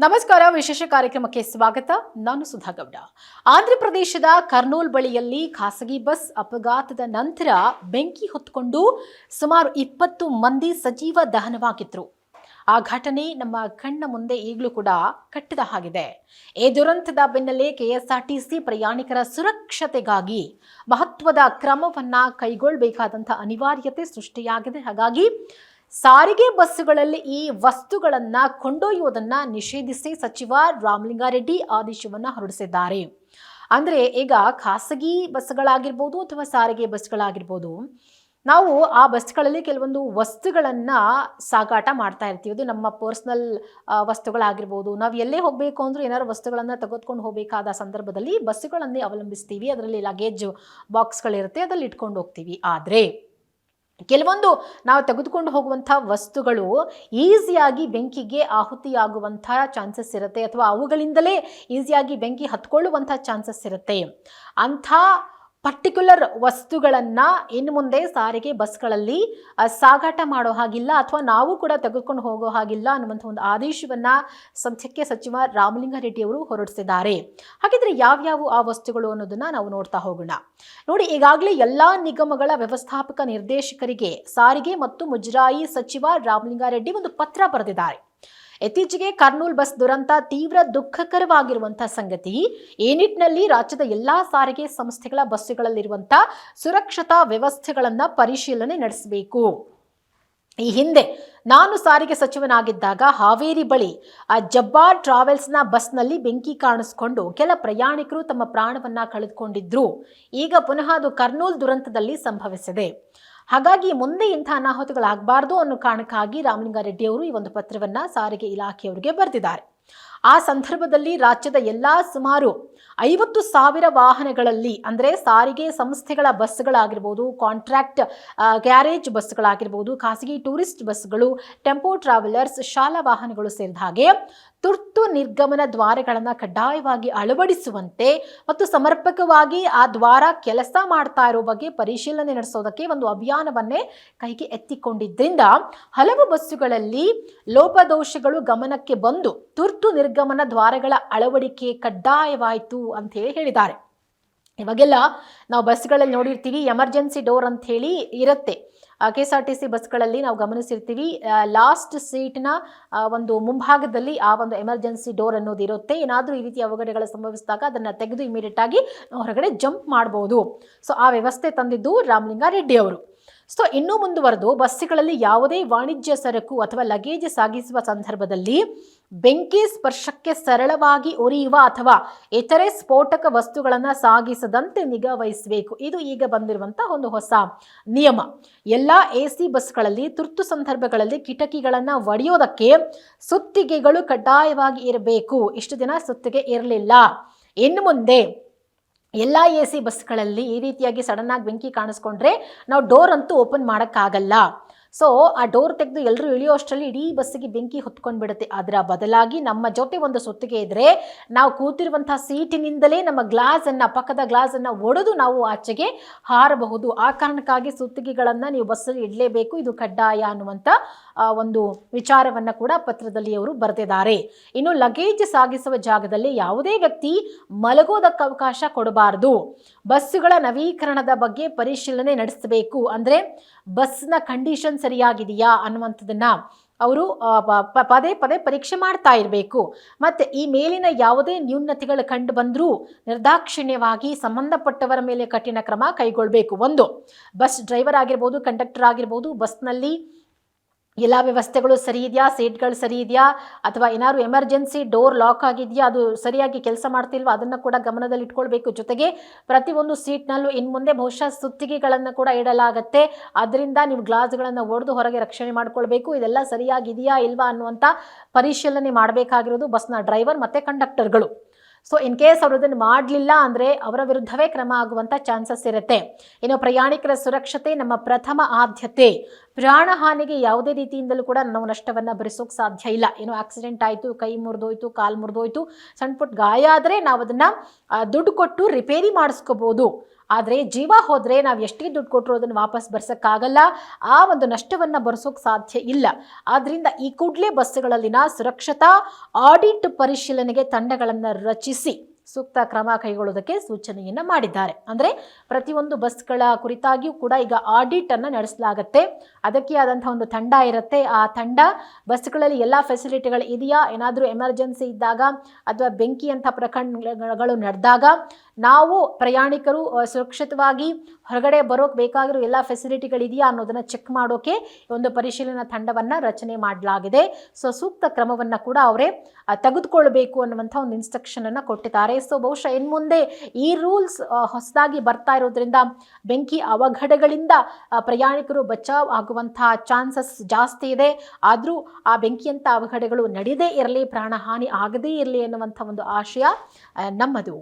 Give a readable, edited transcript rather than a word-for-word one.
ನಮಸ್ಕಾರ. ವಿಶೇಷ ಕಾರ್ಯಕ್ರಮಕ್ಕೆ ಸ್ವಾಗತ. ನಾನು ಸುಧಾ ಗೌಡ. ಆಂಧ್ರ ಪ್ರದೇಶದ ಕರ್ನೂಲ್ ಬಳಿಯಲ್ಲಿ ಖಾಸಗಿ ಬಸ್ ಅಪಘಾತದ ನಂತರ ಬೆಂಕಿ ಹೊತ್ತುಕೊಂಡು ಸುಮಾರು 20 ಮಂದಿ ಸಜೀವ ದಹನವಾಗಿದ್ರು. ಆ ಘಟನೆ ನಮ್ಮ ಕಣ್ಣ ಮುಂದೆ ಈಗಲೂ ಕೂಡ ಕಟ್ಟಿದ ಹಾಗಿದೆ. ಈ ದುರಂತದ ಬೆನ್ನಲ್ಲೇ ಕೆಎಸ್ಆರ್ಟಿಸಿ ಪ್ರಯಾಣಿಕರ ಸುರಕ್ಷತೆಗಾಗಿ ಮಹತ್ವದ ಕ್ರಮವನ್ನ ಕೈಗೊಳ್ಳಬೇಕಾದಂಥ ಅನಿವಾರ್ಯತೆ ಸೃಷ್ಟಿಯಾಗಿದೆ. ಹಾಗಾಗಿ ಸಾರಿಗೆ ಬಸ್ಸುಗಳಲ್ಲಿ ಈ ವಸ್ತುಗಳನ್ನ ಕೊಂಡೊಯ್ಯುವುದನ್ನ ನಿಷೇಧಿಸಿ ಸಚಿವ ರಾಮಲಿಂಗಾರೆಡ್ಡಿ ಆದೇಶವನ್ನ ಹೊರಡಿಸಿದ್ದಾರೆ. ಅಂದ್ರೆ ಈಗ ಖಾಸಗಿ ಬಸ್ಗಳಾಗಿರ್ಬೋದು ಅಥವಾ ಸಾರಿಗೆ ಬಸ್ಗಳಾಗಿರ್ಬೋದು, ನಾವು ಆ ಬಸ್ಗಳಲ್ಲಿ ಕೆಲವೊಂದು ವಸ್ತುಗಳನ್ನ ಸಾಗಾಟ ಮಾಡ್ತಾ ಇರ್ತೀವಿ. ಅದು ನಮ್ಮ ಪರ್ಸನಲ್ ವಸ್ತುಗಳಾಗಿರ್ಬೋದು. ನಾವು ಎಲ್ಲೇ ಹೋಗಬೇಕು ಅಂದ್ರೂ ಏನಾದ್ರು ವಸ್ತುಗಳನ್ನ ತೆಗೆದುಕೊಂಡು ಹೋಗಬೇಕಾದ ಸಂದರ್ಭದಲ್ಲಿ ಬಸ್ಸುಗಳನ್ನೇ ಅವಲಂಬಿಸ್ತೀವಿ. ಅದರಲ್ಲಿ ಲಗೇಜ್ ಬಾಕ್ಸ್ಗಳಿರುತ್ತೆ, ಅದ್ರಲ್ಲಿ ಇಟ್ಕೊಂಡು ಹೋಗ್ತೀವಿ. ಆದರೆ ಕೆಲವೊಂದು ನಾವು ತೆಗೆದುಕೊಂಡು ಹೋಗುವಂಥ ವಸ್ತುಗಳು ಈಸಿಯಾಗಿ ಬೆಂಕಿಗೆ ಆಹುತಿಯಾಗುವಂಥ ಚಾನ್ಸಸ್ ಇರುತ್ತೆ, ಅಥವಾ ಅವುಗಳಿಂದಲೇ ಈಸಿಯಾಗಿ ಬೆಂಕಿ ಹತ್ಕೊಳ್ಳುವಂಥ ಚಾನ್ಸಸ್ ಇರುತ್ತೆ. ಅಂಥ ಪರ್ಟಿಕ್ಯುಲರ್ ವಸ್ತುಗಳನ್ನು ಇನ್ನು ಮುಂದೆ ಸಾರಿಗೆ ಬಸ್ಗಳಲ್ಲಿ ಸಾಗಾಟ ಮಾಡೋ ಹಾಗಿಲ್ಲ, ಅಥವಾ ನಾವು ಕೂಡ ತೆಗೆದುಕೊಂಡು ಹೋಗೋ ಹಾಗಿಲ್ಲ ಅನ್ನುವಂಥ ಒಂದು ಆದೇಶವನ್ನು ಸದ್ಯಕ್ಕೆ ಸಚಿವ ರಾಮಲಿಂಗಾರೆಡ್ಡಿ ಅವರು ಹೊರಡಿಸಿದ್ದಾರೆ. ಹಾಗಿದ್ರೆ ಯಾವ್ಯಾವು ಆ ವಸ್ತುಗಳು ಅನ್ನೋದನ್ನ ನಾವು ನೋಡ್ತಾ ಹೋಗೋಣ. ನೋಡಿ, ಈಗಾಗಲೇ ಎಲ್ಲ ನಿಗಮಗಳ ವ್ಯವಸ್ಥಾಪಕ ನಿರ್ದೇಶಕರಿಗೆ ಸಾರಿಗೆ ಮತ್ತು ಮುಜರಾಯಿ ಸಚಿವ ರಾಮಲಿಂಗಾರೆಡ್ಡಿ ಒಂದು ಪತ್ರ ಬರೆದಿದ್ದಾರೆ. ಇತ್ತೀಚೆಗೆ ಕರ್ನೂಲ್ ಬಸ್ ದುರಂತ ತೀವ್ರ ದುಃಖಕರವಾಗಿರುವಂತಹ ಸಂಗತಿ. ಈ ನಿಟ್ಟಿನಲ್ಲಿ ರಾಜ್ಯದ ಎಲ್ಲಾ ಸಾರಿಗೆ ಸಂಸ್ಥೆಗಳ ಬಸ್ಸುಗಳಲ್ಲಿರುವಂತಹ ಸುರಕ್ಷತಾ ವ್ಯವಸ್ಥೆಗಳನ್ನ ಪರಿಶೀಲನೆ ನಡೆಸಬೇಕು. ಈ ಹಿಂದೆ ನಾನು ಸಾರಿಗೆ ಸಚಿವನಾಗಿದ್ದಾಗ ಹಾವೇರಿ ಬಳಿ ಜಬ್ಬಾರ್ ಟ್ರಾವೆಲ್ಸ್ನ ಬಸ್ನಲ್ಲಿ ಬೆಂಕಿ ಕಾಣಿಸಿಕೊಂಡು ಕೆಲ ಪ್ರಯಾಣಿಕರು ತಮ್ಮ ಪ್ರಾಣವನ್ನ ಕಳೆದುಕೊಂಡಿದ್ರು. ಈಗ ಪುನಃ ಅದು ಕರ್ನೂಲ್ ದುರಂತದಲ್ಲಿ ಸಂಭವಿಸಿದೆ. ಹಾಗಾಗಿ ಮುಂದೆ ಇಂಥ ಅನಾಹುತಗಳಾಗಬಾರ್ದು ಅನ್ನೋ ಕಾರಣಕ್ಕಾಗಿ ರಾಮಲಿಂಗಾರೆಡ್ಡಿ ಅವರು ಈ ಒಂದು ಪತ್ರವನ್ನ ಸಾರಿಗೆ ಇಲಾಖೆಯವರಿಗೆ ಬರೆದಿದ್ದಾರೆ. ಆ ಸಂದರ್ಭದಲ್ಲಿ ರಾಜ್ಯದ ಎಲ್ಲಾ ಸುಮಾರು 50,000 ವಾಹನಗಳಲ್ಲಿ, ಅಂದರೆ ಸಾರಿಗೆ ಸಂಸ್ಥೆಗಳ ಬಸ್ಗಳಾಗಿರ್ಬೋದು, ಕಾಂಟ್ರಾಕ್ಟ್ ಗ್ಯಾರೇಜ್ ಬಸ್ಗಳಾಗಿರ್ಬೋದು, ಖಾಸಗಿ ಟೂರಿಸ್ಟ್ ಬಸ್ಗಳು, ಟೆಂಪೋ ಟ್ರಾವೆಲರ್ಸ್, ಶಾಲಾ ವಾಹನಗಳು ಸೇರಿದ ಹಾಗೆ ತುರ್ತು ನಿರ್ಗಮನ ದ್ವಾರಗಳನ್ನು ಕಡ್ಡಾಯವಾಗಿ ಅಳವಡಿಸುವಂತೆ ಮತ್ತು ಸಮರ್ಪಕವಾಗಿ ಆ ದ್ವಾರ ಕೆಲಸ ಮಾಡ್ತಾ ಇರೋ ಬಗ್ಗೆ ಪರಿಶೀಲನೆ ನಡೆಸೋದಕ್ಕೆ ಒಂದು ಅಭಿಯಾನವನ್ನೇ ಕೈಗೆ ಎತ್ತಿಕೊಂಡಿದ್ದರಿಂದ ಹಲವು ಬಸ್ಸುಗಳಲ್ಲಿ ಲೋಪದೋಷಗಳು ಗಮನಕ್ಕೆ ಬಂದು ತುರ್ತು ನಿರ್ಗಮನ ದ್ವಾರಗಳ ಅಳವಡಿಕೆ ಕಡ್ಡಾಯವಾಯಿತು ಅಂತ ಹೇಳಿದ್ದಾರೆ. ಇವಾಗೆಲ್ಲ ನಾವು ಬಸ್ಗಳಲ್ಲಿ ನೋಡಿರ್ತೀವಿ, ಎಮರ್ಜೆನ್ಸಿ ಡೋರ್ ಅಂತ ಹೇಳಿ ಇರುತ್ತೆ. KSRTC ಬಸ್ಗಳಲ್ಲಿ ನಾವು ಗಮನಿಸಿರ್ತೀವಿ, ಲಾಸ್ಟ್ ಸೀಟ್ನ ಒಂದು ಮುಂಭಾಗದಲ್ಲಿ ಆ ಒಂದು ಎಮರ್ಜೆನ್ಸಿ ಡೋರ್ ಅನ್ನೋದು ಇರುತ್ತೆ. ಏನಾದರೂ ಈ ರೀತಿ ಅವಘಡಗಳು ಸಂಭವಿಸಿದಾಗ ಅದನ್ನು ತೆಗೆದು ಇಮಿಡಿಯೇಟ್ ಆಗಿ ಹೊರಗಡೆ ಜಂಪ್ ಮಾಡ್ಬೋದು. ಸೊ ಆ ವ್ಯವಸ್ಥೆ ತಂದಿದ್ದು ರಾಮಲಿಂಗಾರೆಡ್ಡಿ ಅವರು. ಸೊ ಇನ್ನೂ ಮುಂದುವರೆದು ಬಸ್ಸುಗಳಲ್ಲಿ ಯಾವುದೇ ವಾಣಿಜ್ಯ ಸರಕು ಅಥವಾ ಲಗೇಜ್ ಸಾಗಿಸುವ ಸಂದರ್ಭದಲ್ಲಿ ಬೆಂಕಿ ಸ್ಪರ್ಶಕ್ಕೆ ಸರಳವಾಗಿ ಉರಿಯುವ ಅಥವಾ ಇತರೆ ಸ್ಫೋಟಕ ವಸ್ತುಗಳನ್ನು ಸಾಗಿಸದಂತೆ ನಿಗಾ ವಹಿಸಬೇಕು. ಇದು ಈಗ ಬಂದಿರುವಂತಹ ಒಂದು ಹೊಸ ನಿಯಮ. ಎಲ್ಲ AC ಬಸ್ಗಳಲ್ಲಿ ತುರ್ತು ಸಂದರ್ಭಗಳಲ್ಲಿ ಕಿಟಕಿಗಳನ್ನು ಒಡೆಯೋದಕ್ಕೆ ಸುತ್ತಿಗೆಗಳು ಕಡ್ಡಾಯವಾಗಿ ಇರಬೇಕು. ಇಷ್ಟು ದಿನ ಸುತ್ತಿಗೆ ಇರಲಿಲ್ಲ. ಇನ್ನು ಮುಂದೆ ಎಲ್ಲ AC ಬಸ್ಗಳಲ್ಲಿ ಈ ರೀತಿಯಾಗಿ ಸಡನ್ ಆಗಿ ಬೆಂಕಿ ಕಾಣಿಸ್ಕೊಂಡ್ರೆ ನಾವು ಡೋರ್ ಅಂತೂ ಓಪನ್ ಮಾಡೋಕ್ಕಾಗಲ್ಲ. ಸೊ ಆ ಡೋರ್ ತೆಗೆದು ಎಲ್ಲರೂ ಇಳಿಯೋ ಅಷ್ಟರಲ್ಲಿ ಇಡೀ ಬಸ್ಸಿಗೆ ಬೆಂಕಿ ಹೊತ್ಕೊಂಡ್ಬಿಡುತ್ತೆ. ಅದರ ಬದಲಾಗಿ ನಮ್ಮ ಜೊತೆ ಒಂದು ಸುತ್ತಿಗೆ ಇದ್ರೆ ನಾವು ಕೂತಿರುವಂತಹ ಸೀಟಿನಿಂದಲೇ ನಮ್ಮ ಪಕ್ಕದ ಗ್ಲಾಸನ್ನು ಒಡೆದು ನಾವು ಆಚೆಗೆ ಹಾರಬಹುದು. ಆ ಕಾರಣಕ್ಕಾಗಿ ಸುತ್ತಿಗೆಗಳನ್ನು ನೀವು ಬಸ್ಸಲ್ಲಿ ಇಡಲೇಬೇಕು, ಇದು ಕಡ್ಡಾಯ ಅನ್ನುವಂಥ ಒಂದು ವಿಚಾರವನ್ನು ಕೂಡ ಪತ್ರದಲ್ಲಿ ಅವರು ಬರೆದಿದ್ದಾರೆ. ಇನ್ನು ಲಗೇಜ್ ಸಾಗಿಸುವ ಜಾಗದಲ್ಲಿ ಯಾವುದೇ ವ್ಯಕ್ತಿ ಮಲಗೋದಕ್ಕೆ ಅವಕಾಶ ಕೊಡಬಾರದು. ಬಸ್ಸುಗಳ ನವೀಕರಣದ ಬಗ್ಗೆ ಪರಿಶೀಲನೆ ನಡೆಸಬೇಕು. ಅಂದರೆ ಬಸ್ನ ಕಂಡೀಷನ್ ಸರಿಯಾಗಿದೆಯಾ ಅನ್ನುವಂಥದ್ದನ್ನ ಅವರು ಪದೇ ಪದೇ ಪರೀಕ್ಷೆ ಮಾಡ್ತಾ ಇರಬೇಕು. ಮತ್ತೆ ಈ ಮೇಲಿನ ಯಾವುದೇ ನ್ಯೂನತೆಗಳು ಕಂಡು ಬಂದರೂ ನಿರ್ದಾಕ್ಷಿಣ್ಯವಾಗಿ ಸಂಬಂಧಪಟ್ಟವರ ಮೇಲೆ ಕಠಿಣ ಕ್ರಮ ಕೈಗೊಳ್ಳಬೇಕು. ಒಂದು, ಬಸ್ ಡ್ರೈವರ್ ಆಗಿರ್ಬೋದು, ಕಂಡಕ್ಟರ್ ಆಗಿರ್ಬೋದು, ಬಸ್ನಲ್ಲಿ ಎಲ್ಲ ವ್ಯವಸ್ಥೆಗಳು ಸರಿ ಇದೆಯಾ, ಸೀಟ್ಗಳು ಸರಿ ಇದೆಯಾ, ಅಥವಾ ಏನಾದ್ರು ಎಮರ್ಜೆನ್ಸಿ ಡೋರ್ ಲಾಕ್ ಆಗಿದೆಯಾ, ಅದು ಸರಿಯಾಗಿ ಕೆಲಸ ಮಾಡ್ತಿಲ್ವಾ, ಅದನ್ನು ಕೂಡ ಗಮನದಲ್ಲಿ ಇಟ್ಕೊಳ್ಬೇಕು. ಜೊತೆಗೆ ಪ್ರತಿಯೊಂದು ಸೀಟ್ನಲ್ಲೂ ಇನ್ನು ಮುಂದೆ ಬಹುಶಃ ಸುತ್ತಿಗೆಗಳನ್ನು ಕೂಡ ಇಡಲಾಗತ್ತೆ. ಅದರಿಂದ ನೀವು ಗ್ಲಾಸ್ಗಳನ್ನು ಒಡೆದು ಹೊರಗೆ ರಕ್ಷಣೆ ಮಾಡ್ಕೊಳ್ಬೇಕು. ಇದೆಲ್ಲ ಸರಿಯಾಗಿದೆಯಾ ಇಲ್ವಾ ಅನ್ನುವಂಥ ಪರಿಶೀಲನೆ ಮಾಡಬೇಕಾಗಿರೋದು ಬಸ್ನ ಡ್ರೈವರ್ ಮತ್ತು ಕಂಡಕ್ಟರ್ಗಳು. ಸೊ ಇನ್ ಕೇಸ್ ಅವರು ಅದನ್ನು ಮಾಡಲಿಲ್ಲ ಅಂದರೆ ಅವರ ವಿರುದ್ಧವೇ ಕ್ರಮ ಆಗುವಂಥ ಚಾನ್ಸಸ್ ಇರುತ್ತೆ. ಇನ್ನು ಪ್ರಯಾಣಿಕರ ಸುರಕ್ಷತೆ ನಮ್ಮ ಪ್ರಥಮ ಆದ್ಯತೆ. ಪ್ರಾಣ ಹಾನಿಗೆ ಯಾವುದೇ ರೀತಿಯಿಂದಲೂ ಕೂಡ ನಾವು ನಷ್ಟವನ್ನು ಭರಿಸೋಕೆ ಸಾಧ್ಯ ಇಲ್ಲ. ಏನೋ ಆಕ್ಸಿಡೆಂಟ್ ಆಯಿತು, ಕೈ ಮುರಿದೋಯ್ತು, ಕಾಲು ಮುರಿದೋಯ್ತು, ಸಣ್ಣ ಪುಟ್ಟ ಗಾಯ ಆದರೆ ನಾವು ಅದನ್ನು ದುಡ್ಡು ಕೊಟ್ಟು ರಿಪೇರಿ ಮಾಡಿಸ್ಕೋಬೋದು. ಆದರೆ ಜೀವ ಹೋದರೆ ನಾವು ಎಷ್ಟೇ ದುಡ್ಡು ಕೊಟ್ಟರು ಅದನ್ನು ವಾಪಸ್ ಬರ್ಸೋಕ್ಕಾಗಲ್ಲ. ಆ ಒಂದು ನಷ್ಟವನ್ನು ಭರಿಸೋಕೆ ಸಾಧ್ಯ ಇಲ್ಲ. ಆದ್ದರಿಂದ ಈ ಕೂಡಲೇ ಬಸ್ಸುಗಳಲ್ಲಿನ ಸುರಕ್ಷತಾ ಆಡಿಟ್ ಪರಿಶೀಲನೆಗೆ ತಂಡಗಳನ್ನು ರಚಿಸಿ ಸೂಕ್ತ ಕ್ರಮ ಕೈಗೊಳ್ಳುವುದಕ್ಕೆ ಸೂಚನೆಯನ್ನು ಮಾಡಿದ್ದಾರೆ. ಅಂದರೆ ಪ್ರತಿಯೊಂದು ಬಸ್ಗಳ ಕುರಿತಾಗಿಯೂ ಕೂಡ ಈಗ ಆಡಿಟ್ ಅನ್ನು ನಡೆಸಲಾಗುತ್ತೆ. ಅದಕ್ಕೆ ಆದಂತಹ ಒಂದು ತಂಡ ಇರುತ್ತೆ. ಆ ತಂಡ ಬಸ್ಗಳಲ್ಲಿ ಎಲ್ಲ ಫೆಸಿಲಿಟಿಗಳು ಇದೆಯಾ, ಏನಾದರೂ ಎಮರ್ಜೆನ್ಸಿ ಇದ್ದಾಗ ಅಥವಾ ಬೆಂಕಿಯಂಥ ಪ್ರಕರಣಗಳು ನಡೆದಾಗ ನಾವು ಪ್ರಯಾಣಿಕರು ಸುರಕ್ಷಿತವಾಗಿ ಹೊರಗಡೆ ಬರೋಕೆ ಬೇಕಾಗಿರೋ ಎಲ್ಲ ಫೆಸಿಲಿಟಿಗಳಿದೆಯಾ ಅನ್ನೋದನ್ನು ಚೆಕ್ ಮಾಡೋಕೆ ಒಂದು ಪರಿಶೀಲನಾ ತಂಡವನ್ನು ರಚನೆ ಮಾಡಲಾಗಿದೆ. ಸೊ ಸೂಕ್ತ ಕ್ರಮವನ್ನು ಕೂಡ ಅವರೇ ತೆಗೆದುಕೊಳ್ಬೇಕು ಅನ್ನುವಂಥ ಒಂದು ಇನ್ಸ್ಟ್ರಕ್ಷನನ್ನು ಕೊಟ್ಟಿದ್ದಾರೆ. ಸೊ ಬಹುಶಃ ಇನ್ನು ಮುಂದೆ ಈ ರೂಲ್ಸ್ ಹೊಸದಾಗಿ ಬರ್ತಾ ಇರೋದ್ರಿಂದ ಬೆಂಕಿ ಅವಘಡಗಳಿಂದ ಪ್ರಯಾಣಿಕರು ಬಚಾವ್ ಆಗುವಂತಹ ಚಾನ್ಸಸ್ ಜಾಸ್ತಿ ಇದೆ. ಆದರೂ ಆ ಬೆಂಕಿಯಂಥ ಅವಘಡಗಳು ನಡೆಯದೇ ಇರಲಿ, ಪ್ರಾಣಹಾನಿ ಆಗದೇ ಇರಲಿ ಎನ್ನುವಂಥ ಒಂದು ಆಶಯ ನಮ್ಮದು.